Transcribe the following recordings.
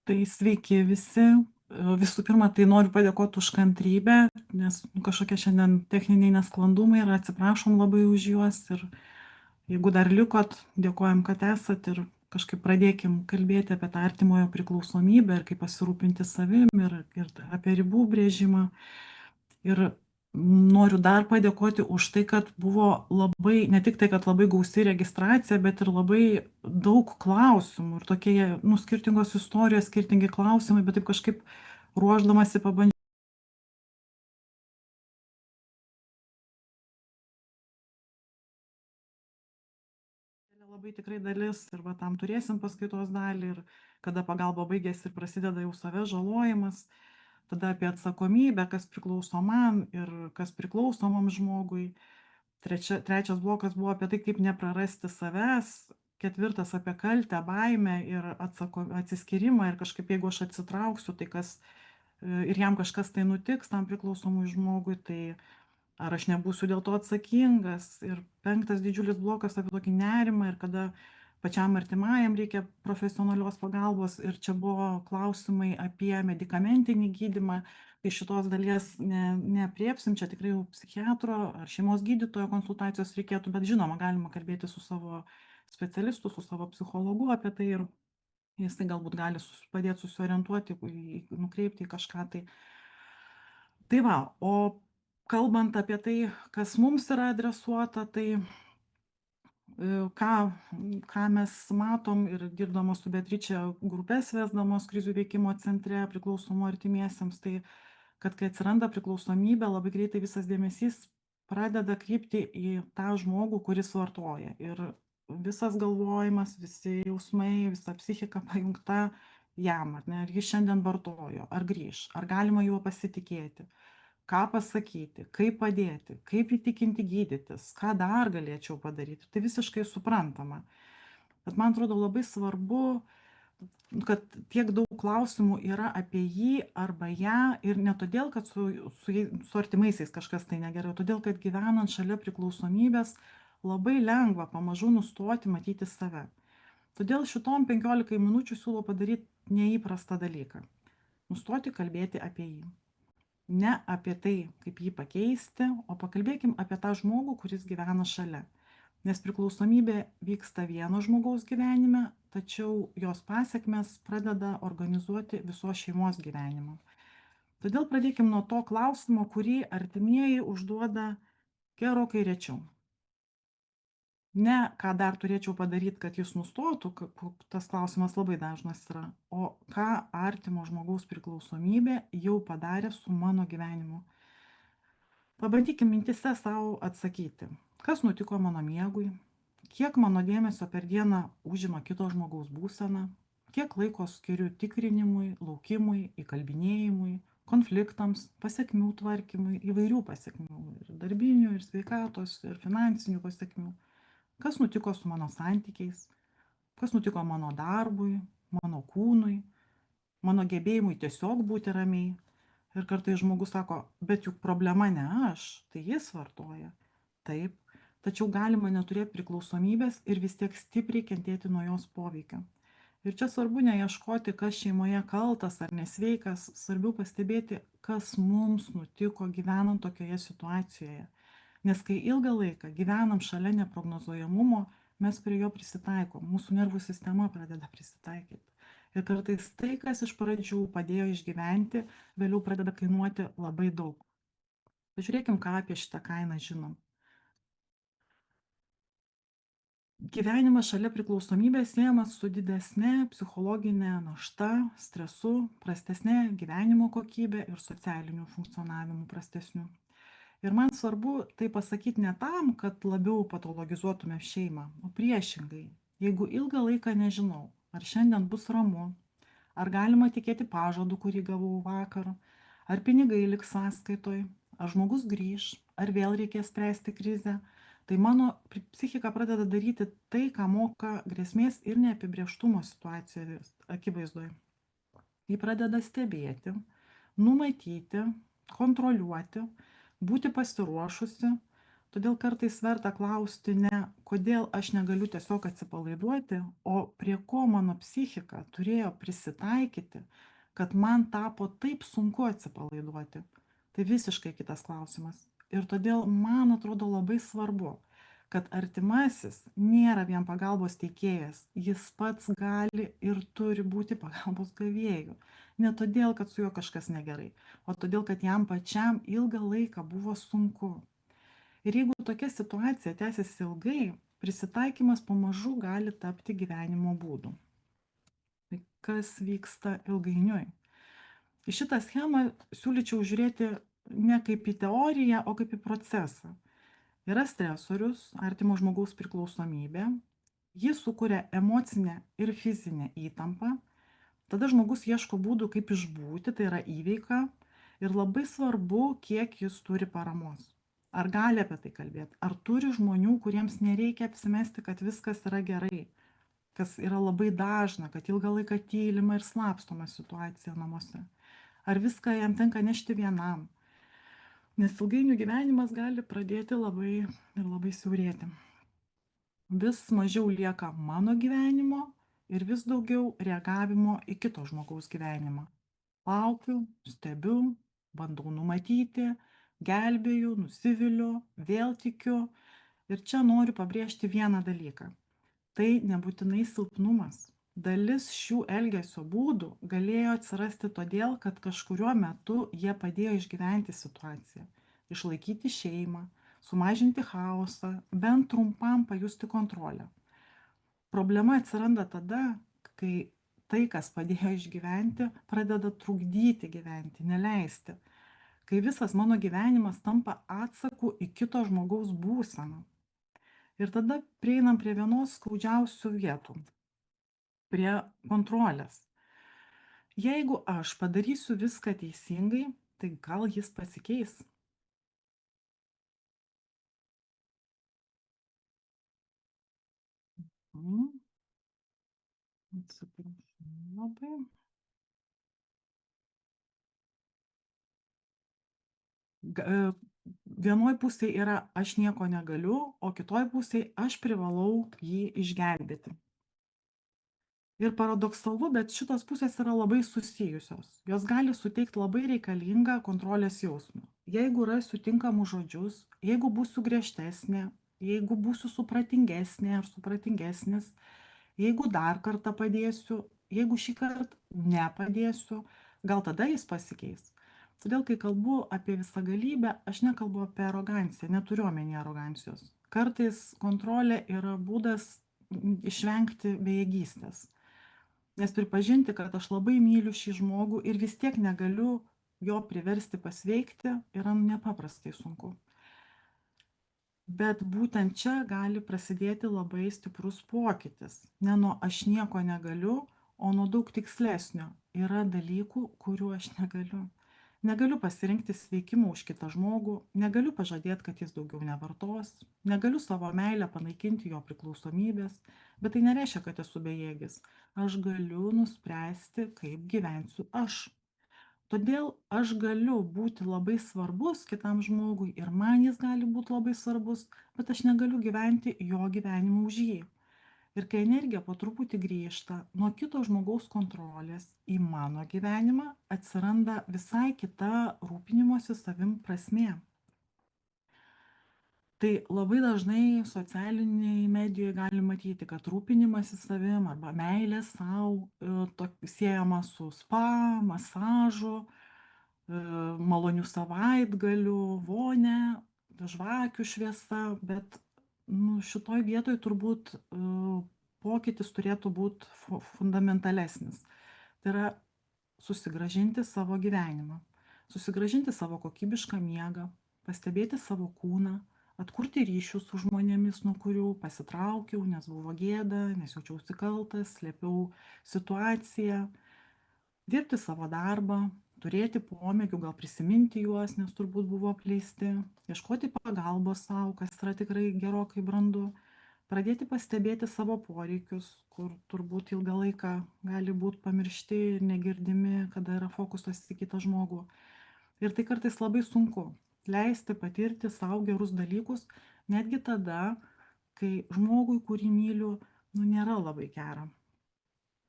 Tai sveiki visi. Visų pirma, tai noriu padėkoti už kantrybę, nes kažkokie šiandien techniniai nesklandumai ir atsiprašom labai už juos. Ir jeigu dar likot, dėkojam, kad esat ir kažkaip pradėkim kalbėti apie tą artimojo priklausomybę ir kaip pasirūpinti savim ir apie ribų brėžimą. Ir noriu dar padėkoti už tai, kad buvo labai, ne tik tai, kad labai gausi registracija, bet ir labai daug klausimų. Ir tokie, nu, skirtingos istorijos, skirtingi klausimai, bet taip kažkaip ruoždamasi pabandžiau. Labai tikrai dalis ir va tam turėsim paskaitos dalį ir kada pagalba baigėsi ir prasideda jau savęs žalojimas, tada apie atsakomybę, kas priklauso man ir kas priklausomam žmogui. Trečias blokas buvo apie tai, kaip neprarasti savęs. Ketvirtas apie kaltę, baimę ir atsiskyrimą ir kažkaip jeigu aš atsitrauksiu, tai kas ir jam kažkas tai nutiks tam priklausomui žmogui, tai ar aš nebūsiu dėl to atsakingas. Ir penktas didžiulis blokas apie tokį nerimą ir kada pačiam artimajam reikia profesionalios pagalbos. Ir čia buvo klausimai apie medikamentinį gydymą. Tai šitos dalies neapriepsim, čia tikrai jau psichiatro ar šeimos gydytojo konsultacijos reikėtų, bet žinoma, galima kalbėti su savo specialistu, su savo psichologu apie tai ir jisai galbūt gali padėti susiorientuoti, nukreipti į kažką tai. Tai va, o kalbant apie tai, kas mums yra adresuota, tai ką mes matom ir dirbdamos su Beatriče grupes vesdamos krizių veikimo centre priklausomų artimiesiems, tai kad kai atsiranda priklausomybė, labai greitai visas dėmesys pradeda krypti į tą žmogų, kuris vartoja. Ir visas galvojimas, visi jausmai, visa psichika pajungta jam, ar ne, ar jis šiandien vartojo, ar grįš, ar galima juo pasitikėti, ką pasakyti, kaip padėti, kaip įtikinti gydytis, ką dar galėčiau padaryti. Tai visiškai suprantama. Bet man atrodo labai svarbu, kad tiek daug klausimų yra apie jį arba ją ir ne todėl, kad su artimaisiais kažkas tai negerai, o todėl, kad gyvenant šalia priklausomybės labai lengva pamažu nustoti matyti save. Todėl šitom 15 minučių siūlau padaryti neįprastą dalyką. Nustoti kalbėti apie jį. Ne apie tai, kaip jį pakeisti, o pakalbėkim apie tą žmogų, kuris gyvena šalia. Nes priklausomybė vyksta vieno žmogaus gyvenime, tačiau jos pasekmes pradeda organizuoti visos šeimos gyvenimą. Todėl pradėkim nuo to klausimo, kurį artimieji užduoda gerokai rečiau. Ne, ką dar turėčiau padaryti, kad jis nustotų, tas klausimas labai dažnas yra, o ką artimo žmogaus priklausomybė jau padarė su mano gyvenimu. Pabandykim mintyse sau atsakyti, kas nutiko mano miegui, kiek mano dėmesio per dieną užima kito žmogaus būsena, kiek laiko skiriu tikrinimui, laukimui, įkalbinėjimui, konfliktams, pasekmių tvarkymui, įvairių pasekmių, ir darbinių, ir sveikatos, ir finansinių pasekmių, kas nutiko su mano santykiais, kas nutiko mano darbui, mano kūnui, mano gebėjimui tiesiog būti ramiai. Ir kartais žmogus sako, bet juk problema ne aš, tai jis vartoja. Taip, tačiau galima neturėti priklausomybės ir vis tiek stipriai kentėti nuo jos poveikio. Ir čia svarbu neieškoti, kas šeimoje kaltas ar nesveikas, svarbiau pastebėti, kas mums nutiko gyvenant tokioje situacijoje. Nes kai ilgą laiką gyvenam šalia neprognozuojamumo, mes prie jo prisitaikom, mūsų nervų sistema pradeda prisitaikyti. Ir kartais tai, kas iš pradžių padėjo išgyventi, vėliau pradeda kainuoti labai daug. Pažiūrėkim, ką apie šitą kainą žinom. Gyvenimas šalia priklausomybės siejamas su didesnė psichologinė našta, stresu, prastesnė gyvenimo kokybė ir socialiniu funkcionavimu prastesniu. Ir man svarbu tai pasakyti ne tam, kad labiau patologizuotume šeimą, o priešingai. Jeigu ilgą laiką nežinau, ar šiandien bus ramu, ar galima tikėti pažadu, kurį gavau vakar, ar pinigai liks sąskaitoj, ar žmogus grįš, ar vėl reikės spręsti krizę, tai mano psichika pradeda daryti tai, ką moka grėsmės ir neapibrieštumo situacijoje akivaizdoje. Ji pradeda stebėti, numatyti, kontroliuoti, būti pasiruošusi, Todėl kartais verta klausti ne, kodėl aš negaliu tiesiog atsipalaiduoti, o prie ko mano psichika turėjo prisitaikyti, kad man tapo taip sunku atsipalaiduoti. Tai visiškai kitas klausimas. Ir todėl man atrodo labai svarbu, kad artimasis nėra vien pagalbos teikėjas, jis pats gali ir turi būti pagalbos gavėju. Ne todėl, kad su juo kažkas negerai, o todėl, kad jam pačiam ilgą laiką buvo sunku. Ir jeigu tokia situacija tęsiasi ilgai, prisitaikymas pamažu gali tapti gyvenimo būdu. Tai kas vyksta ilgainiui? Į šitą schemą siūlyčiau žiūrėti ne kaip į teoriją, o kaip į procesą. Yra stresorius, artimo žmogaus priklausomybė, ji sukuria emocinę ir fizinę įtampą. Tada žmogus ieško būdų, kaip išbūti, tai yra įveika. Ir labai svarbu, kiek jis turi paramos. Ar gali apie tai kalbėti? Ar turi žmonių, kuriems nereikia apsimesti, kad viskas yra gerai? Kas yra labai dažna, kad ilgą laiką tylima ir slapstoma situacija namuose. Ar viską jam tenka nešti vienam? Nes ilgainiui gyvenimas gali pradėti labai ir labai siaurėti. Vis mažiau lieka mano gyvenimo ir vis daugiau reagavimo į kito žmogaus gyvenimą. Laukiu, stebiu, bandau numatyti, gelbėju, nusiviliu, vėl tikiu. Ir čia noriu pabrėžti vieną dalyką. Tai nebūtinai silpnumas. Dalis šių elgesio būdų galėjo atsirasti todėl, kad kažkuriuo metu jie padėjo išgyventi situaciją, išlaikyti šeimą, sumažinti chaosą, bent trumpam pajusti kontrolę. Problema atsiranda tada, kai tai, kas padėjo išgyventi, pradeda trukdyti gyventi, neleisti. Kai visas mano gyvenimas tampa atsaku į kito žmogaus būseną. Ir tada prieinam prie vienos skaudžiausių vietų - prie kontrolės. Jeigu aš padarysiu viską teisingai, tai gal jis pasikeis. Mm, Atsiprašau labai. Vienoj pusėj yra aš nieko negaliu, o kitoj pusėj aš privalau jį išgelbėti. Ir paradoksalu, bet šitos pusės yra labai susijusios. Jos gali suteikti labai reikalingą kontrolės jausmą. Jeigu rasiu tinkamus žodžius, jeigu būsiu griežtesnė, jeigu būsiu supratingesnė ar supratingesnis, jeigu dar kartą padėsiu, jeigu šį kartą nepadėsiu, gal tada jis pasikeis. Todėl, kai kalbu apie visagalybę, aš nekalbu apie aroganciją, neturiu omeny arogancijos. Kartais kontrolė yra būdas išvengti bejėgystės. Nes pripažinti, kad aš labai myliu šį žmogų ir vis tiek negaliu jo priversti pasveikti, yra nepaprastai sunku. Bet būtent čia gali prasidėti labai stiprus pokytis. Ne nuo aš nieko negaliu, o nuo daug tikslesnio. Yra dalykų, kurių aš negaliu. Negaliu pasirinkti sveikimo už kitą žmogų, negaliu pažadėti, kad jis daugiau nevartos, negaliu savo meilę panaikinti jo priklausomybės, bet tai nereiškia, kad esu bejėgis. Aš galiu nuspręsti, kaip gyvensiu aš. Todėl aš galiu būti labai svarbus kitam žmogui ir man jis gali būti labai svarbus, bet aš negaliu gyventi jo gyvenimą už jį. Ir kai energija po truputį grįžta nuo kito žmogaus kontrolės į mano gyvenimą, atsiranda visai kita rūpinimosi savim prasmė. Tai labai dažnai socialinėj medijoj galim matyti, kad rūpinimasis savim arba meilė sau siejama su spa, masažu, maloniu savaitgaliu, vone, žvakių šviesa, bet šitoj vietoj turbūt pokytis turėtų būt fundamentalesnis. Tai yra susigrąžinti savo gyvenimą, susigrąžinti savo kokybišką miegą, pastebėti savo kūną, atkurti ryšius su žmonėmis, nuo kurių pasitraukiau, nes buvo gėda, nes jaučiausi kaltas, slėpiau situaciją, dirbti savo darbą, turėti pomėgių, gal prisiminti juos, nes turbūt buvo apleisti, ieškoti pagalbos sau, kas yra tikrai gerokai brandu, pradėti pastebėti savo poreikius, kur turbūt ilgą laiką gali būti pamiršti ir negirdimi, kada yra fokusas į kitą žmogų. Ir tai kartais labai sunku. leisti patirti sau gerus dalykus, netgi tada, kai žmogui, kurį myliu, nu nėra labai gera.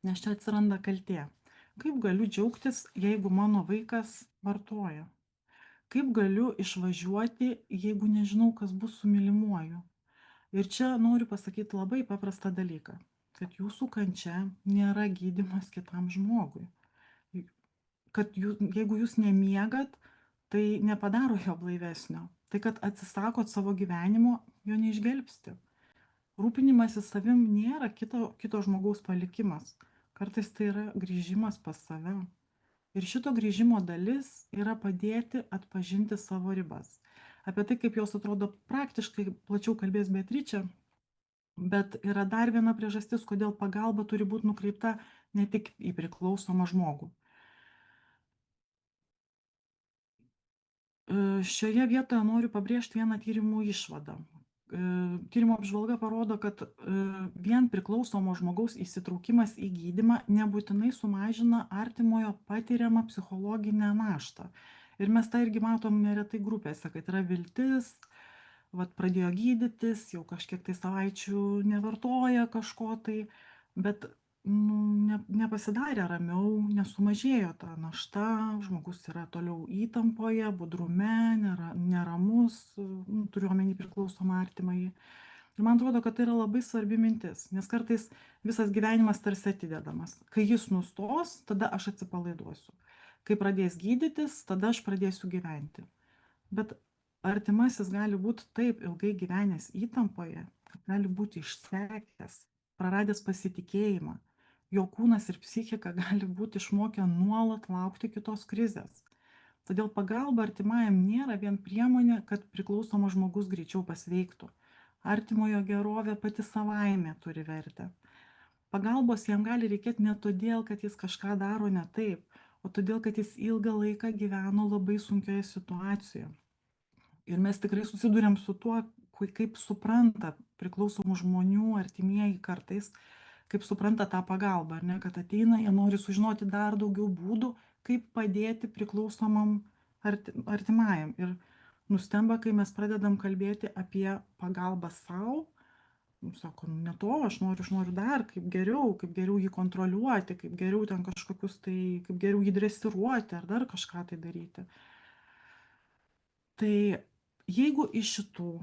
Nes čia atsiranda kaltė. Kaip galiu džiaugtis, jeigu mano vaikas vartoja? Kaip galiu išvažiuoti, jeigu nežinau, kas bus su mylimuoju? Ir čia noriu pasakyti labai paprastą dalyką, kad jūsų kančia nėra gydymas kitam žmogui. Kad jeigu jūs nemiegat, tai nepadaro jo blaivesnio. Tai, kad atsisakot savo gyvenimo, jo neišgelbsti. Rūpinimasis savim nėra kito žmogaus palikimas. Kartais tai yra grįžimas pas save. Ir šito grįžimo dalis yra padėti atpažinti savo ribas. Apie tai, kaip jos atrodo praktiškai, plačiau kalbės Beatričė, bet yra dar viena priežastis, kodėl pagalba turi būti nukreipta ne tik į priklausomą žmogų. Šioje vietoje noriu pabrėžti vieną tyrimų išvadą. Tyrimo apžvalga parodo, kad vien priklausomo žmogaus įsitraukimas į gydymą nebūtinai sumažina artimojo patiriamą psichologinę naštą. Ir mes tą irgi matom neretai grupėse, kad yra viltis, vat pradėjo gydytis, jau kažkiek tai savaičių nevartoja kažko tai, bet nu, nepasidarė ramiau, nesumažėjo ta našta, žmogus yra toliau įtampoje, budrume, neramus, turiu omeny priklausomą artimąjį. Ir man atrodo, kad tai yra labai svarbi mintis, nes kartais visas gyvenimas tarsi atidedamas. Kai jis nustos, tada aš atsipalaiduosiu. Kai pradės gydytis, tada aš pradėsiu gyventi. Bet artimasis gali būti taip ilgai gyvenęs įtampoje, kad gali būti išsekęs, praradęs pasitikėjimą. Jo kūnas ir psichika gali būti išmokę nuolat laukti kitos krizės. Todėl pagalba artimajam nėra vien priemonė, kad priklausomas žmogus greičiau pasveiktų. Artimojo gerovė pati savaime turi vertę. Pagalbos jam gali reikėti ne todėl, kad jis kažką daro ne taip, o todėl, kad jis ilgą laiką gyveno labai sunkioje situacijoje. Ir mes tikrai susiduriam su tuo, kaip supranta priklausomų žmonių artimieji kartais, kaip supranta tą pagalbą, ar ne, kad ateina, jie nori sužinoti dar daugiau būdų, kaip padėti priklausomam artimajam. Ir nustemba, kai mes pradedam kalbėti apie pagalbą savo, sako, nu, ne to, aš noriu dar, kaip geriau jį kontroliuoti, kaip geriau ten kažkokius tai, kaip geriau jį dresiruoti ar dar kažką tai daryti. Tai jeigu iš šitų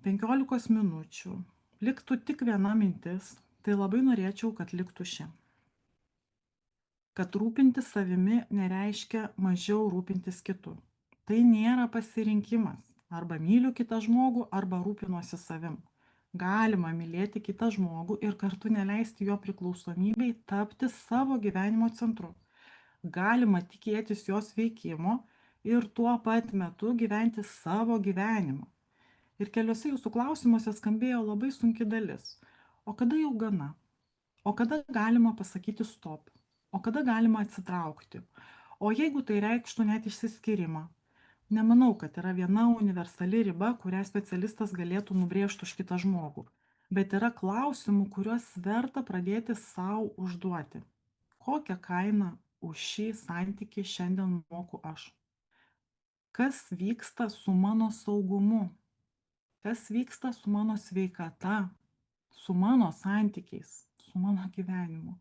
15 minučių liktų tik viena mintis, tai labai norėčiau, kad liktų ši. Kad rūpintis savimi nereiškia mažiau rūpintis kitu. Tai nėra pasirinkimas. Arba myliu kitą žmogų, arba rūpinuosi savim. Galima mylėti kitą žmogų ir kartu neleisti jo priklausomybei tapti savo gyvenimo centru. Galima tikėtis jos veikimo ir tuo pat metu gyventi savo gyvenimą. Ir keliuose jūsų klausimuose skambėjo labai sunki dalis. O kada jau gana? O kada galima pasakyti stop? O kada galima atsitraukti? O jeigu tai reikštų net išsiskyrimą? Nemanau, kad yra viena universali riba, kurią specialistas galėtų nubrėžti už kitą žmogų. Bet yra klausimų, kuriuos verta pradėti savo užduoti. Kokią kainą už šį santykį šiandien moku aš? Kas vyksta su mano saugumu? Kas vyksta su mano sveikata, su mano santykiais, su mano gyvenimu?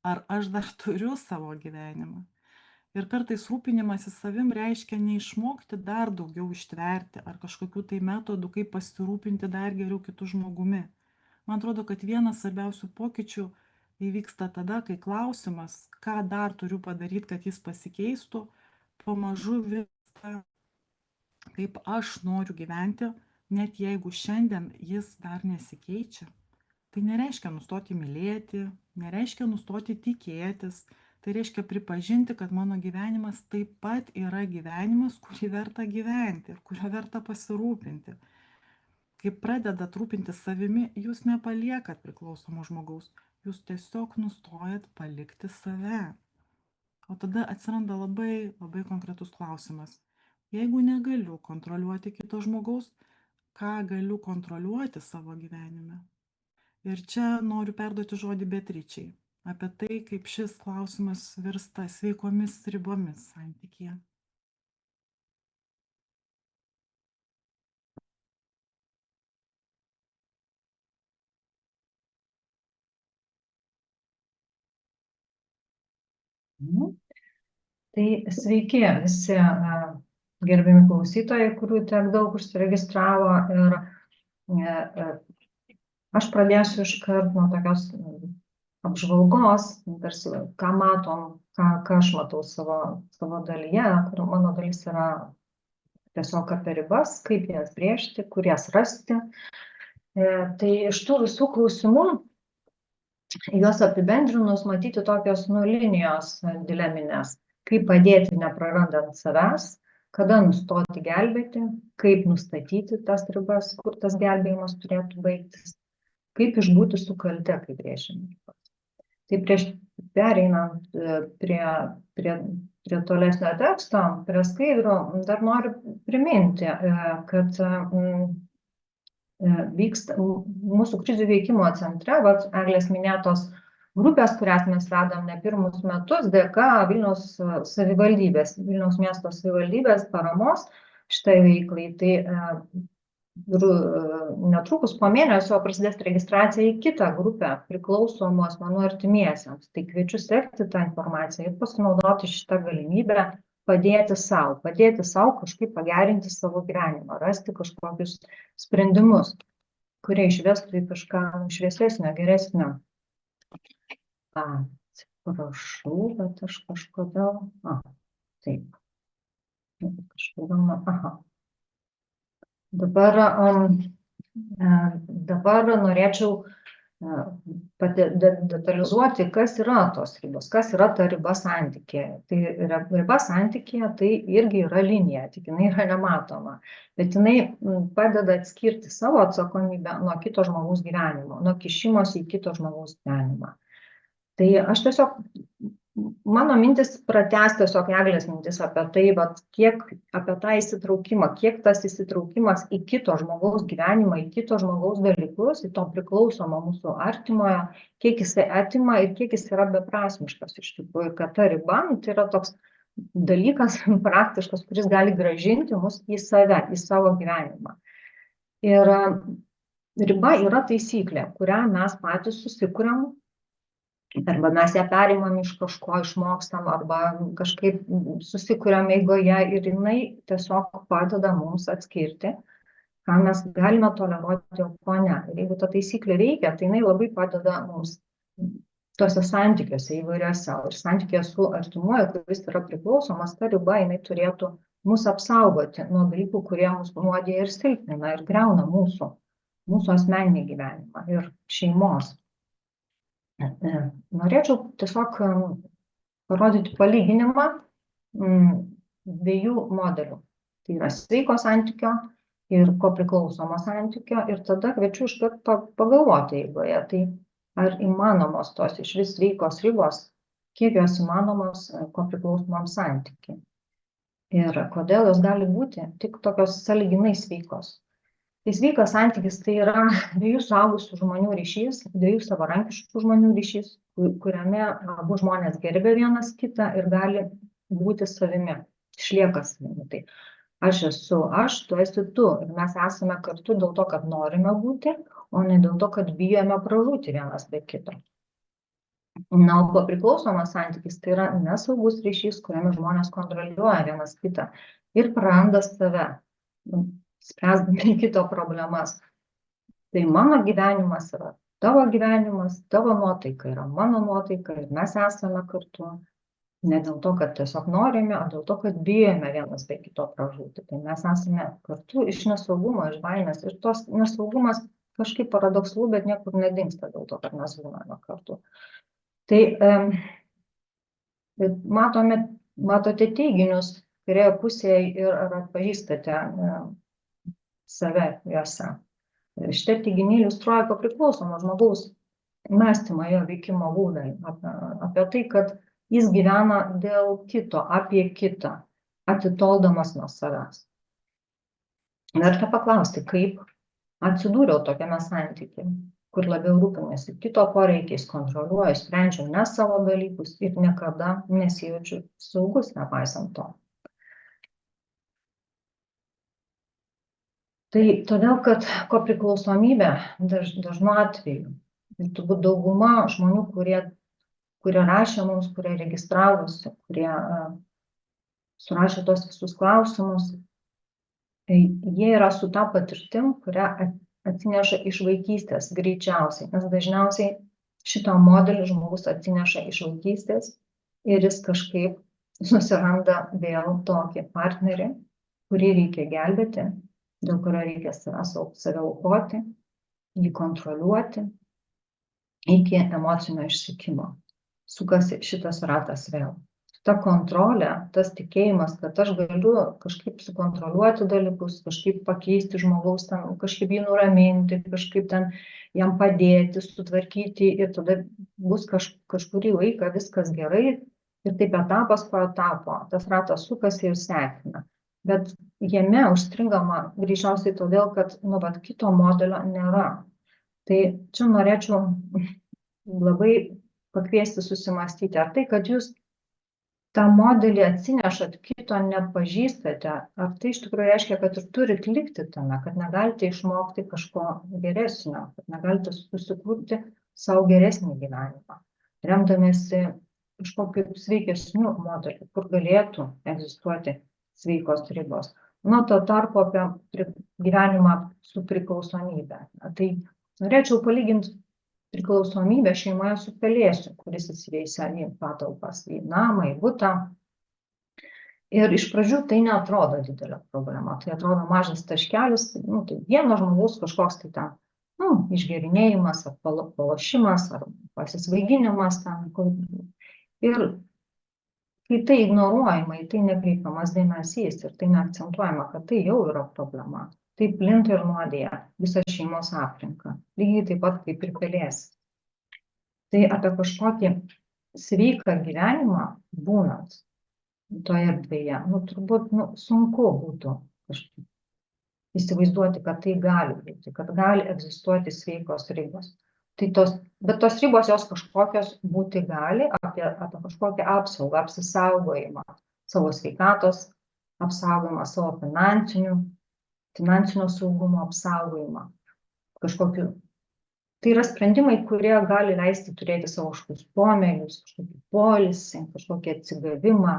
Ar aš dar turiu savo gyvenimą? Ir kartais rūpinimasis savim reiškia neišmokti dar daugiau ištverti ar kažkokių tai metodų, kaip pasirūpinti dar geriau kitų žmogumi. Man atrodo, kad vienas svarbiausių pokyčių įvyksta tada, kai klausimas, ką dar turiu padaryti, kad jis pasikeistų, pamažu virsta, kaip aš noriu gyventi, net jeigu šiandien jis dar nesikeičia. Tai nereiškia nustoti mylėti, nereiškia nustoti tikėtis, tai reiškia pripažinti, kad mano gyvenimas taip pat yra gyvenimas, kurį verta gyventi ir kurio verta pasirūpinti. Kai pradedat rūpintis savimi, jūs nepaliekat priklausomo žmogaus, jūs tiesiog nustojat palikti save. O tada atsiranda labai konkretus klausimas. Jeigu negaliu kontroliuoti kito žmogaus, ką galiu kontroliuoti savo gyvenime? Ir čia noriu perduoti žodį Beatričei apie tai, kaip šis klausimas virsta sveikomis ribomis santykyje. Mhm. Tai sveiki visi gerbiami klausytojai, kurių tiek daug užsiregistravo. Ir aš pradėsiu iškart nuo tokios apžvalgos, tarsi ką matom, ką aš matau savo dalyje, kur mano dalis yra tiesiog apie ribas, kaip jas brėžti, kur jas rasti. Tai iš tų visų klausimų, juos apibendrinus, matyti tokios linijos dileminės, kaip padėti neprarandant savęs, kada nustoti gelbėti, kaip nustatyti tas ribas, kur tas gelbėjimas turėtų baigtis, kaip išbūti su kalte, kaip brėžiame ribas. Tai prieš pereinant prie tolesnio teksto, prie skaidrų, dar noriu priminti, kad vyksta mūsų krizių veikimo centre, vat Eglės minėtos grupės, kurias mes vedam ne pirmus metus, dėka Vilniaus miesto savivaldybės paramos šitai veiklai. Tai netrukus po mėnesio prasidės registracija į kitą grupę priklausomų asmenų artimiesiems. Tai kviečiu sekti tą informaciją ir pasinaudoti šitą galimybę padėti sau kažkaip pagerinti savo gyvenimą, rasti kažkokius sprendimus, kurie išvestų į kažką šviesesnio, geresnio. Atsiprašau, bet aš kažkodėl... Taip. Kažkodėl... Dabar norėčiau detalizuoti, kas yra tos ribos, kas yra ta riba santykėje. Tai riba santykėje tai irgi yra linija, tik jinai yra nematoma, bet jinai padeda atskirti savo atsakomybę nuo kito žmogaus gyvenimo, nuo kišimosi į kito žmogaus gyvenimą. Tai aš tiesiog, mano mintis pratęs tiesiog Eglės mintis apie tai, kiek apie tą įsitraukimą, kiek tas įsitraukimas į kito žmogaus gyvenimą, į kito žmogaus dalykus, į to priklausomą mūsų artimojo, kiek jisai atima ir kiek jis yra beprasmiškas iš tikrųjų, kad ta riba, tai yra toks dalykas praktiškas, kuris gali grąžinti mus į save, į savo gyvenimą. Ir riba yra taisyklė, kurią mes patys susikuriam, arba mes ją perimam iš kažko, išmokstam, arba kažkaip susikuriam eigoje ir jinai tiesiog padeda mums atskirti, ką mes galime toleruoti, o ko ne. Ir jeigu ta taisyklė veikia, tai jinai labai padeda mums tuose santykiuose įvairiuose. Ir santykėje su artimuoju, kuris yra priklausomas, ta riba jinai turėtų mus apsaugoti nuo dalykų, kurie mus nuodija ir silpnina ir griauna mūsų asmeninį gyvenimą ir šeimos. Norėčiau tiesiog parodyti palyginimą dviejų modelių. Tai yra sveiko santykio ir kopriklausomo santykio. Ir tada kviečiu iškart pagalvoti eigoje, tai ar įmanomos tos iš vis sveikos ribos, kiek jos įmanomos kopriklausomam santykiui. Ir kodėl jos gali būti tik tokios sąlyginai sveikos. Tai sveikas santykis tai yra dviejų suaugusių žmonių ryšys, dviejų savarankiškų žmonių ryšys, kuriame abu žmonės gerbia vienas kitą ir gali būti savimi, išlieka savimi. Tai aš esu aš, tu esi tu. Ir mes esame kartu dėl to, kad norime būti, o ne dėl to, kad bijome pražūti vienas be kito. Na, o priklausomas santykis tai yra nesaugus ryšys, kuriame žmonės kontroliuoja vienas kitą ir praranda save, spręsdami kito problemas. Tai mano gyvenimas yra tavo gyvenimas, tavo nuotaika yra mano nuotaika ir mes esame kartu. Ne dėl to, kad tiesiog norime, o dėl to, kad bijome vienas be kito pražūti. Tai mes esame kartu iš nesaugumo, iš baimės. Ir tos nesaugumas kažkaip paradoksalu, bet niekur nedingsta dėl to, kad mes būname kartu. Tai matote teiginius kairėje pusėje ir ar atpažįstate save juose. Šitie teiginiai iliustruoja kopriklausomo žmogaus mąstymą, jo veikimo būdą, apie tai, kad jis gyvena dėl kito, apie kitą, atitoldamas nuo savęs. Verta paklausti, kaip atsidūriau tokiame santykyje, kur labiau rūpinasi kito poreikiais, kontroliuoju, sprendžiu ne savo dalykus ir niekada nesijaučiu saugus nepaisant to. Tai todėl, kad kopriklausomybė dažnu atveju, ir turbūt dauguma žmonių, kurie rašė mums, kurie registravosi, kurie surašė tos visus klausimus, jie yra su ta patirtim, kurią atsineša iš vaikystės greičiausiai, nes dažniausiai šitą modelį žmogus atsineša iš vaikystės ir jis kažkaip susiranda vėl tokį partnerį, kurį reikia gelbėti, dėl kurio reikia save aukoti, jį kontroliuoti iki emocinio išsekimo. Sukasi šitas ratas vėl. Ta kontrolė, tas tikėjimas, kad aš galiu kažkaip sukontroliuoti dalykus, kažkaip pakeisti žmogaus, kažkaip jį nuraminti, kažkaip ten jam padėti, sutvarkyti ir tada bus kažkurį laiką viskas gerai ir taip etapas po etapo, tas ratas sukasi ir sekina. Bet jame užstringama greičiausiai todėl, kad kito modelio nėra. Tai čia norėčiau labai pakviesti susimastyti, ar tai, kad jūs tą modelį atsinešat, kito nepažįstate, ar tai iš tikrųjų reiškia, kad ir turit likti tame, kad negalite išmokti kažko geresnio, kad negalite susikurti savo geresnį gyvenimą, remdamiesi kažkokiu sveikesniu modeliu, kur galėtų egzistuoti sveikos ribos. Nuo to tarpo apie gyvenimą su priklausomybė. Tai norėčiau palyginti priklausomybę šeimoje su pelėsiu, kuris įsiveisia į patalpas, į namą, į butą. Ir iš pradžių tai neatrodo didelė problema. Tai atrodo mažas taškelis, tai vieno žmogaus kažkoks tai ten, išgėrinėjimas, ar palošimas, ar pasisvaiginimas. Ir kai tai ignoruojama, į tai nekreipiamas dėmesys ir tai neakcentuojama, kad tai jau yra problema. Tai plinta ir nuodija visą šeimos aplinką, lygiai taip pat kaip ir pelėsis. Tai apie kažkokį sveiką gyvenimą būnant toje erdvėje, turbūt sunku būtų kažkaip įsivaizduoti, kad tai gali būti, kad gali egzistuoti sveikos ribos. Bet tos ribos jos kažkokios būti gali, apie kažkokią apsaugą, apsisaugojimą, savo sveikatos apsaugojimą, savo finansinio saugumo apsaugojimą. Tai yra sprendimai, kurie gali leisti turėti savo kažkokius pomėgius, kažkokį poilsį, kažkokį atsigavimą,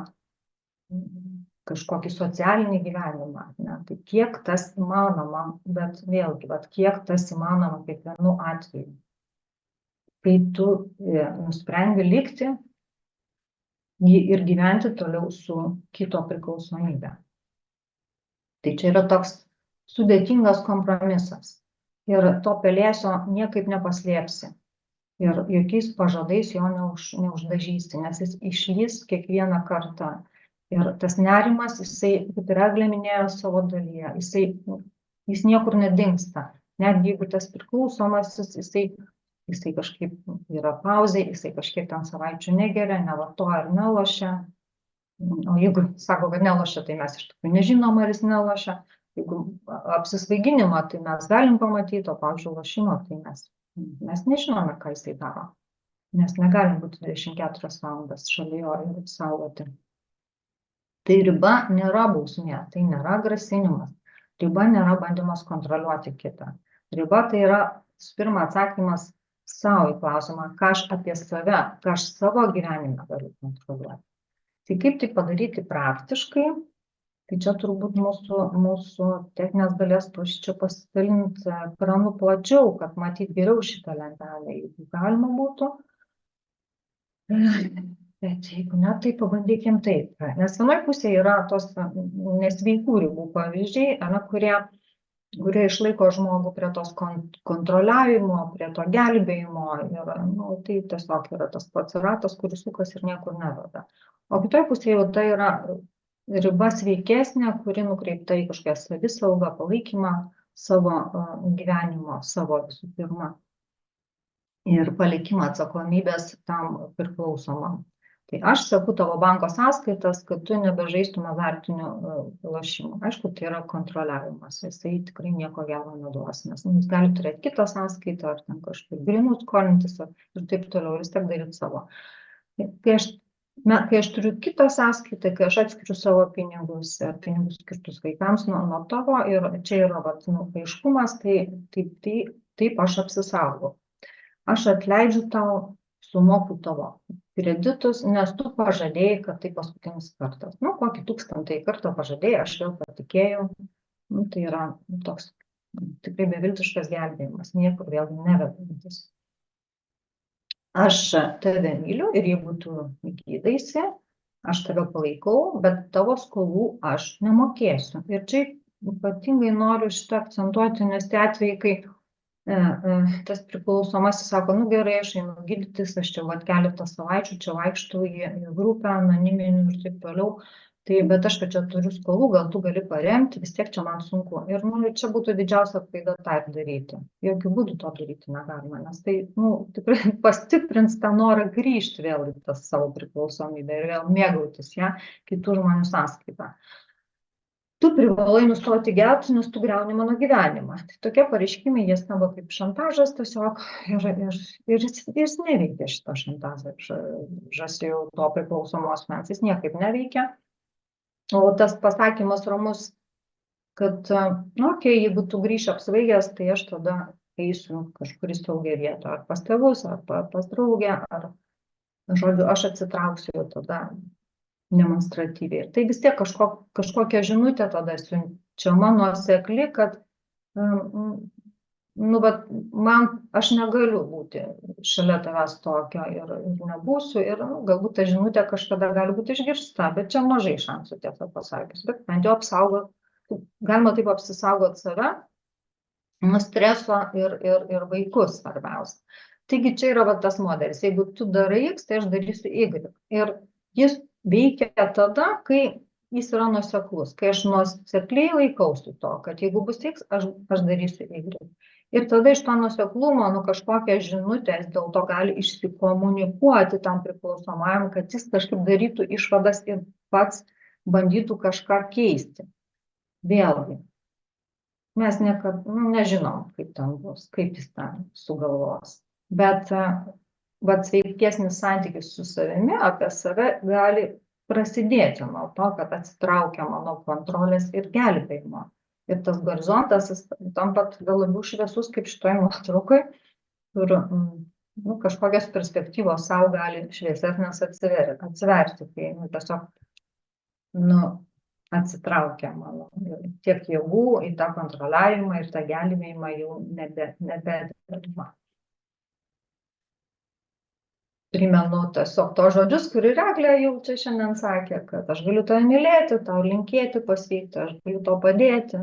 kažkokį socialinį gyvenimą. Tai kiek tas įmanoma, bet vėlgi, kiek tas įmanoma kiekvienu atveju. Kai tu nusprendi likti ir gyventi toliau su kito priklausomybė. Tai čia yra toks sudėtingas kompromisas. Ir to pelėsio niekaip nepaslėpsi. Ir jokiais pažadais jo neuždažysi, nes jis išlys kiekvieną kartą. Ir tas nerimas, jisai, kaip ir Eglė minėjo savo dalyje, jis niekur nedingsta. Netgi jeigu tas priklausomasis, jisai kažkaip yra pauzė, jisai kažkiek ten savaičių negeria, nevartoja ir nelošia. O jeigu sako, kad nelošia, tai mes iš tikrųjų nežinom, ar jis nelošia. Jeigu apsisvaiginimą, tai mes galim pamatyti, o pavyzdžiui lošimą, tai mes nežinome, ką jisai daro. Nes negalim būti 24 valandas šalia jo ir saugoti. Tai riba nėra bausmė, tai nėra grasinimas. Riba nėra bandymas kontroliuoti kitą. Riba tai yra, pirma, atsakymas savo į klausimą, ką aš apie save, ką aš savo gyvenime galiu kontroliuoti. Tai kaip tai padaryti praktiškai, tai čia turbūt mūsų techninės dalies prašyčiau pasidalinti ekranu plačiau, kad matyt geriau šitą lentelę, jeigu galima būtų. Bet jeigu ne, tai pabandykim taip. Nes vienoje pusėje yra tos nesveikų ribų pavyzdžiai, kurie išlaiko žmogų prie tos kontroliavimo, prie to gelbėjimo. Ir tai tiesiog yra tas pats ratas, kuris sukas ir niekur neveda. O kitoje pusėje jau tai yra riba sveikesnė, kuri nukreipta į kažkokią savisaugą, palaikymą savo gyvenimo, savo visų pirma. Ir palikimą atsakomybės tam priklausomam. Tai aš seku tavo banko sąskaitas, kad tu nebežaistum azartinių lošimų. Aišku, tai yra kontroliavimas. Jisai tikrai nieko gero neduos, nes jis gali turėti kitą sąskaitą, ar ten kažkaip grynų skolintis ir taip toliau, vis tiek daryti savo. Kai aš turiu kitą sąskaitą, kai aš atskiriu savo pinigus, pinigus skirtus vaikams nuo tavo, ir čia yra aiškumas, taip aš apsisaugau. Aš atleidžiu tau sumoku tavo kreditus, nes tu pažadėjai, kad tai paskutinis kartas. Nu, kokį 1000 kartą pažadėjai, aš vėl patikėjau. Nu, tai yra toks tikrai beviltiškas gelbėjimas, niekur vėl nevedantis. Aš tave myliu ir jeigu tu gydaisi, aš tave palaikau, bet tavo skolų aš nemokėsiu. Ir čia ypatingai noriu šitą akcentuoti, nes tie atvejai, kai tas priklausomasis sako, nu gerai, aš einu gydytis, aš čia keletą savaičių čia vaikštau į grupę, anoniminių ir taip toliau, tai bet aš čia turiu skolų, gal tu gali paremti, vis tiek čia man sunku. Ir čia būtų didžiausia klaida tą ir daryti. Jokių būdų to daryti negalima, nes tai tikrai pastiprins tą norą grįžti vėl į tą savo priklausomybę ir vėl mėgautis ją kitų žmonių sąskaitą. Tu privalai nustoti gerti, nes tu griauni mano gyvenimą. Tai tokie pareiškimai, jie skamba kaip šantažas tiesiog ir jis neveikia šito šantažas jau to priklausomo asmens, jis niekaip neveikia. O tas pasakymas ramus, kad, jeigu tu grįši apsvaigęs, tai aš tada eisiu kažkur į saugią vietą, ar pas tėvus, ar pas draugę, ar, žodžiu, aš atsitrauksiu tada demonstratyviai. Ir tai vis tiek kažkokia žinutė tada siunčiama nuosekli, kad aš negaliu būti šalia tavęs tokio ir nebūsiu. Ir galbūt ta žinutė kažkada gali būti išgirsta, bet čia mažai šansų, tiesą pasakius. Bet bent jau galima taip apsisaugot save nuo streso ir vaikus svarbiausia. Taigi čia yra tas modelis. Jeigu tu darai X, tai aš darysiu Y. Ir jis veikia tada, kai jis yra nuoseklus, kai aš nuosekliai laikausi to, kad jeigu bus X, aš darysiu Y. Ir tada iš to nuoseklumo, kažkokią žinutę dėl to gali išsikomunikuoti tam priklausomajam, kad jis kažkaip darytų išvadas ir pats bandytų kažką keisti. Vėlgi, mes nežinom, kaip ten bus, kaip jis ten sugalvos. Bet sveikesnis santykis su savimi apie save gali prasidėti nuo to, kad atsitraukiama nuo kontrolės ir gelbėjimo. Ir tas horizontas tampa labiau šviesus kaip šitoj nuotraukai, kur kažkokios perspektyvos savo gali šviesesnės atsiverti, kai tiesiog atsitraukiama tiek jėgų į tą kontroliavimą ir tą gelbėjimą jau nebededama. Primenu tiesiog to žodžius, kurį Eglė jau čia šiandien sakė, kad aš galiu tave mylėti, tau linkėti pasveikti, aš galiu tau padėti,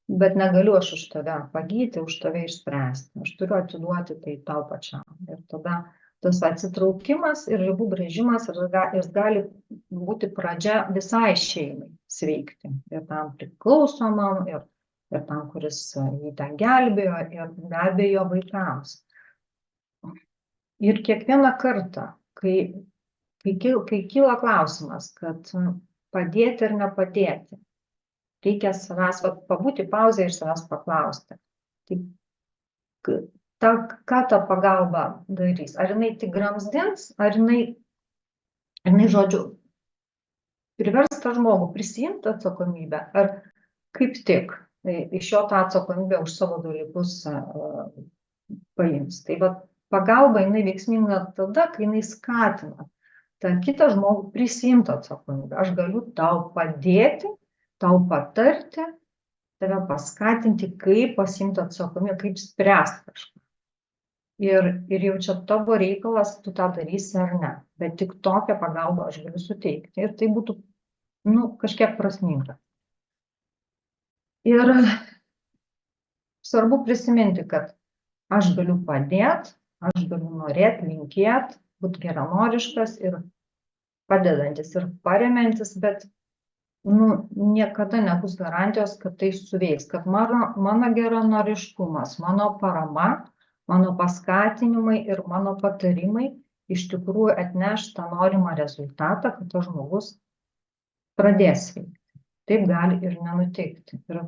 bet negaliu aš už tave pagyti, už tave išspręsti. Aš turiu atiduoti tai tau pačiam. Ir tada tas atsitraukimas ir ribų brėžimas jis gali būti pradžia visai šeimai sveikti. Ir tam priklausomam, ir tam, kuris jį ten gelbėjo, ir be abejo vaikams. Ir kiekvieną kartą, kai kyla klausimas, kad padėti ar nepadėti, reikia savęs pabūti pauzę ir savęs paklausti. Tai ką ta pagalba darys? Ar jinai tik gramzdins, ar jinai, žodžiu, privers tą žmogų prisiimti atsakomybę, ar kaip tik iš jo tą atsakomybę už savo dalykus paims. Tai pagalba jinai veiksminga tada, kai jinai skatina tą kitą žmogų prisiimti atsakomybę. Aš galiu tau padėti, tau patarti, tave paskatinti, kaip pasiimti atsakomybę, kaip spręsti kažką. Ir jau čia tavo reikalas, tu tą darysi ar ne. Bet tik tokią pagalbą aš galiu suteikti. Ir tai būtų kažkiek prasminga. Ir svarbu prisiminti, kad aš galiu padėti, aš galiu norėti, linkėti, būti geranoriškas ir padedantis ir paremiantis, bet niekada nebus garantijos, kad tai suveiks, kad mano geranoriškumas, mano parama, mano paskatinimai ir mano patarimai iš tikrųjų atneš tą norimą rezultatą, kad tas žmogus pradės veikti. Taip gali ir nenutikti. Ir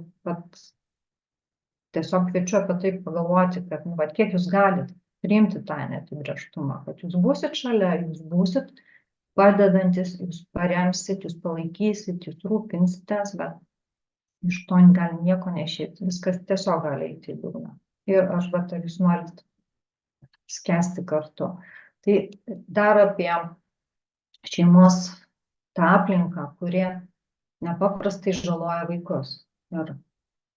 tiesiog kviečiu apie tai pagalvoti, kad kiek jūs galite priimti tą neapibrėžtumą, kad jūs būsit šalia, jūs būsit padedantis, jūs paremsit, jūs palaikysit, jūs rūpinsitės, bet iš to gali nieko neišeiti, viskas tiesiog gali eiti į dugną. Ir ar jūs norit skęsti kartu. Tai dar apie šeimos tą aplinką, kurie nepaprastai žaloja vaikus. Ir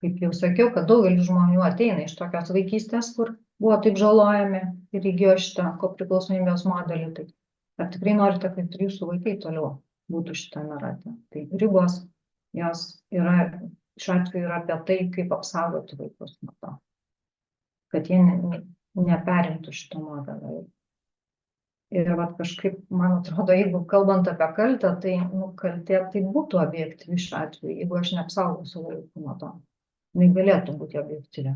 kaip jau sakiau, kad daugelis žmonių ateina iš tokios vaikystės, kur buvo taip žalojami ir įgijo šitą kopriklausomybės modelį. Tai ar tikrai norite, kad jūsų vaikai toliau būtų šitame rate? Tai ribos, jos yra, šiuo atveju yra apie tai, kaip apsaugoti vaikus nuo to, kad jie neperimtų šito modelio. Ir vat kažkaip, man atrodo, jeigu kalbant apie kaltę, tai kaltė tai būtų objektyvi šiuo atveju, jeigu aš neapsaugosiu vaikų nuo to. Jinai galėtų būti objektyvi.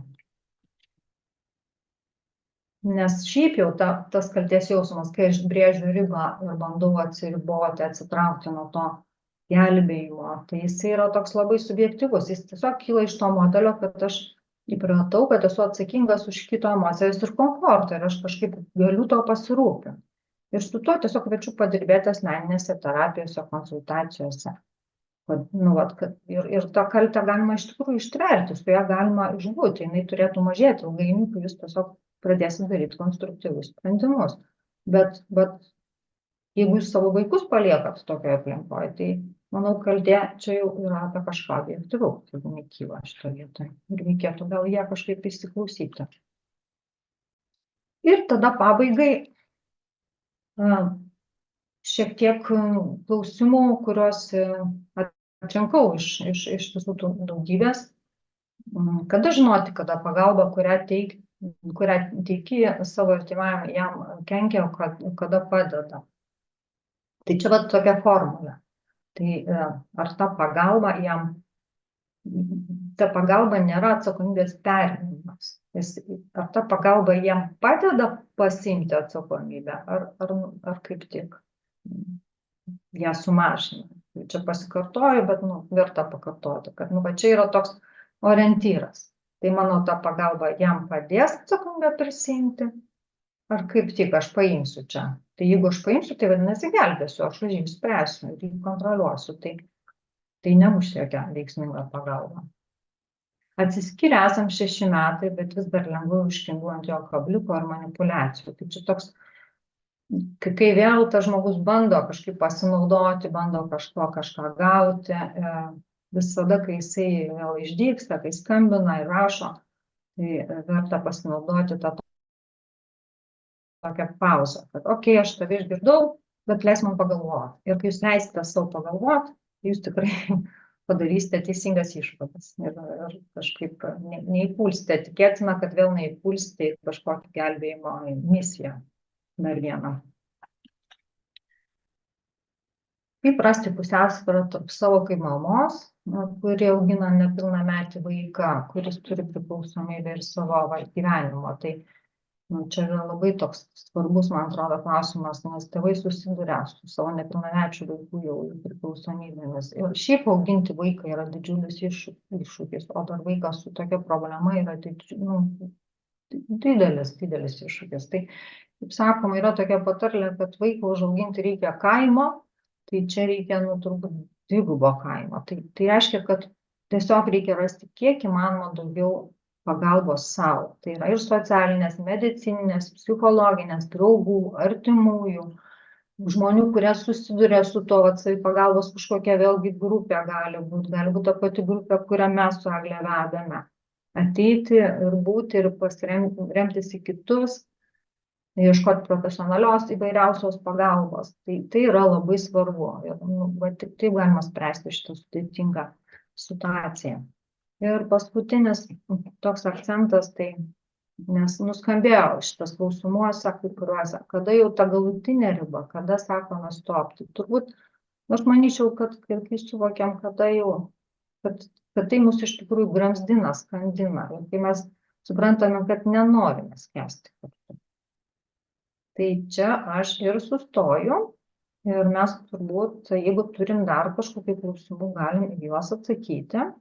Nes šiaip jau tas kaltės jausmas, kai aš brėžiu ribą ir bandau atsiriboti, atsitraukti nuo to gelbėjimo, tai jis yra toks labai subjektyvus. Jis tiesiog kyla iš to modelio, kad aš įpratau, kad esu atsakingas už kito emocijas ir komfortą ir aš kažkaip galiu to pasirūpinti. Ir su tuo tiesiog kviečiu padirbėti asmeninėse terapijose, konsultacijose. Ir tą kaltę galima iš tikrųjų ištverti, su ją galima išbūti, jinai turėtų mažėti ilgainiui, kai jūs tiesiog pradėsit daryti konstruktyvius sprendimus. Bet jeigu jūs savo vaikus paliekat tokioje aplinkoje, tai manau, kaltė čia jau yra apie kažką objektyvaus, jeigu nekyla šitoje vietoje. Ir reikėtų gal ją kažkaip įsiklausyti. Ir tada pabaigai šiek tiek klausimų, kuriuos atrinkau iš visų tų daugybės. Kada žinoti, kada pagalba, kurią teiki savo artimajam, jam kenkia, o kada padeda. Tai čia vat tokia formulė. Tai ar ta pagalba nėra atsakomybės perėmimas. Ar ta pagalba jam padeda pasiimti atsakomybę, ar kaip tik ją sumažina. Čia pasikartoju, bet verta pakartoti, kad čia yra toks orientyras. Tai mano ta pagalba jam padės atsakomybę prisiimti, ar kaip tik aš paimsiu čia. Tai jeigu aš paimsiu, tai vadinasi gelbėsiu, aš už jį spręsiu ir jį kontroliuosiu. Tai nebus jokia veiksminga pagalba. Atsiskyrę esam 6 metai, bet vis dar lengvai užkimbu ant jo kabliuko ar manipuliacijų. Tai čia toks, kai vėl tas žmogus bando kažkaip pasinaudoti, bando kažką gauti, visada, kai jisai vėl išdygsta, kai skambina ir rašo, tai verta pasinaudoti tą tokią pauzę, kad okei, aš tave išgirdau, bet leis man pagalvoti. Ir kai jūs leisite savo pagalvoti, jūs tikrai padarysite teisingas išvadas ir kažkaip neįpulsite. Tikėtina, kad vėl neįpulsite į kažkokią gelbėjimo misiją dar vieną. Kaip rasti pusiausvyrą tarp savo kaip mamos, kuri augina nepilnametį vaiką, kuris turi priklausomybę ir savo gyvenimo. Tai čia yra labai toks svarbus, man atrodo, klausimas, nes tėvai susiduria su savo nepilnamečių vaikų jau priklausomybėmis. Ir šiaip auginti vaiką yra didžiulis iššūkis, o dar vaikas su tokia problema yra didelis iššūkis. Tai, kaip sakoma, yra tokia patarlė, kad vaiką užauginti reikia kaimo, tai čia reikia turbūt dvigubo kaimo. Tai reiškia, kad tiesiog reikia rasti kiek įmanoma daugiau pagalbos savo. Tai yra ir socialinės, medicininės, psichologinės, draugų, artimųjų, žmonių, kurie susiduria su to savipagalbos kažkokia vėlgi grupė gali būti ta pati grupė, kurią mes su Egle vedame. Ateiti ir būti ir remtis į kitus, ieškoti profesionalios įvairiausios pagalbos. Tai yra labai svarbu. Ir tik taip galima spręsti šitą sudėtingą situaciją. Ir paskutinis toks akcentas, tai nes nuskambėjo šitas klausimuose, kai kuriuose, kada jau ta galutinė riba, kada sakoma stop. Tai turbūt, aš manyčiau, kad kai suvokiam, kada jau, kad tai mus iš tikrųjų gramzdina, skandina. Ir kai mes suprantame, kad nenorime skęsti. Tai čia aš ir sustoju. Ir mes turbūt, jeigu turim dar kažkokių klausimų, galim juos atsakyti.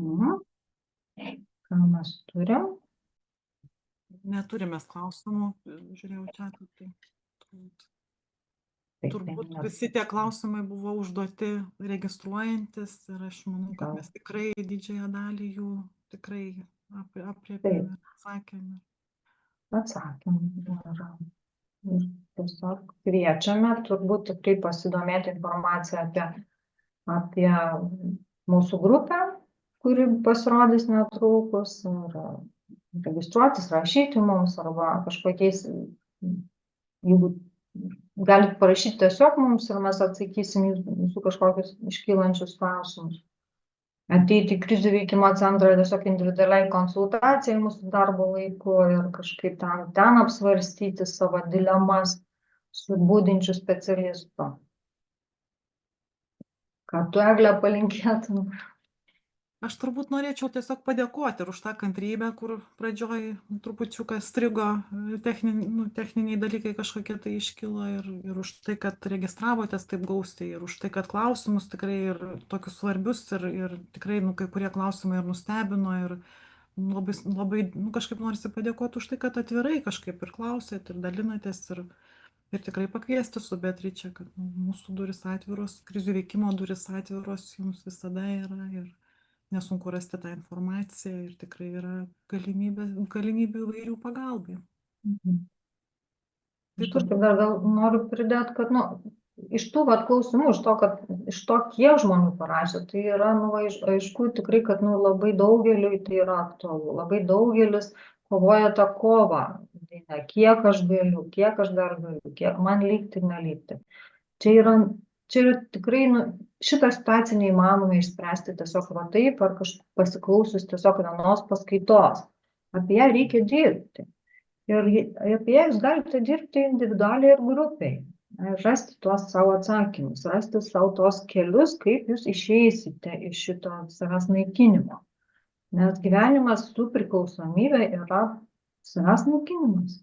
Ką mes turim? Neturime klausimų, žiūrėjau čia. tai turbūt ne, visi tie klausimai buvo užduoti registruojantis ir aš manau, kad gal mes tikrai didžiąją dalį jų tikrai taip, apriepėm ir atsakėm. atsakėm. Ir tiesiog kviečiame turbūt tikrai pasidomėti informaciją apie mūsų grupę, kuri pasirodys netrukus, ir registruotis, rašyti mums arba kažkokiais, jeigu galit parašyti tiesiog mums ir mes atsakysim jūsų kažkokius iškylančius klausimus. Ateiti į krizių veikimo centrą tiesiog individualiai konsultacijai mūsų darbo laiku ir kažkaip ten apsvarstyti savo dilemas su budinčiu specialistu. Ką tu, Egle, palinkėtum? Aš turbūt norėčiau tiesiog padėkoti ir už tą kantrybę, kur pradžioj trupučiuką strigo, techniniai dalykai kažkokie tai iškilo ir už tai, kad registravotės taip gausiai ir už tai, kad klausimus tikrai ir tokius svarbius ir tikrai, kai kurie klausimai ir nustebino ir labai, labai, kažkaip norisi padėkoti už tai, kad atvirai kažkaip ir klausėt ir dalinatės ir tikrai pakviesti su Beatriče, kad mūsų durys atviros, krizių veikimo durys atviros jums visada yra ir nesunku rasti tą informaciją ir tikrai yra galimybių įvairių pagalbai. Aš kažkaip dar gal noriu pridėti, kad iš tų klausimų, iš to, kiek žmonių parašė, tai yra, aišku, tikrai, kad labai daugeliui tai yra aktualu. Labai daugelis kovoja tą kovą. Tai kiek aš galiu, kiek aš dar galiu, kiek man lygti ir nelygti. Čia yra tikrai, šitą situaciją neįmanoma išspręsti tiesiog va taip, ar pasiklausius tiesiog vienos paskaitos. Apie ją reikia dirbti. Ir apie ją jūs galite dirbti individualiai ir grupiai. Rasti tuos savo atsakymus, rasti savo tos kelius, kaip jūs išeisite iš šito savęs naikinimo. Nes gyvenimas su priklausomybė yra savęs naikinimas.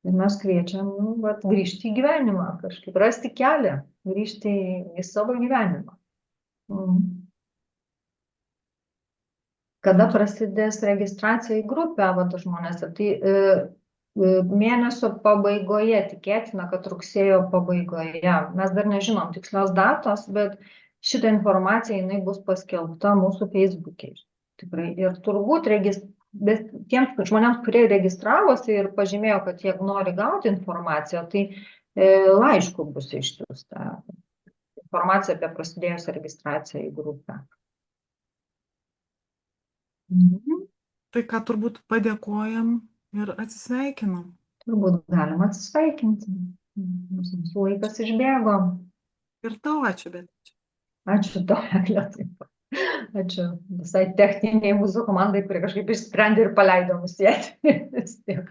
Ir mes kviečiam grįžti į gyvenimą, kažkaip rasti kelią, grįžti į savo gyvenimą. Kada prasidės registracija į grupę žmonėse, tai mėnesio pabaigoje, tikėtina, kad rugsėjo pabaigoje. Mes dar nežinom tikslios datos, bet šitą informaciją jinai bus paskelbta mūsų Facebook'e. Tikrai. Ir turbūt bet tiems žmonėms, kurie registravosi ir pažymėjo, kad jie nori gauti informaciją, tai laišku bus išsiųsta informacija apie prasidėjusią registraciją į grupę. Tai ką turbūt padėkojam ir atsisveikinam. Turbūt galim atsisveikinti. Mūsų laikas išbėgo. Ir tau ačiū, Beatriče. Ačiū tau, Egle, taip pat. Ačiū visai techniniai mūsų komandai, kurie kažkaip išsprendė ir paleido mus sėti. Vis tiek.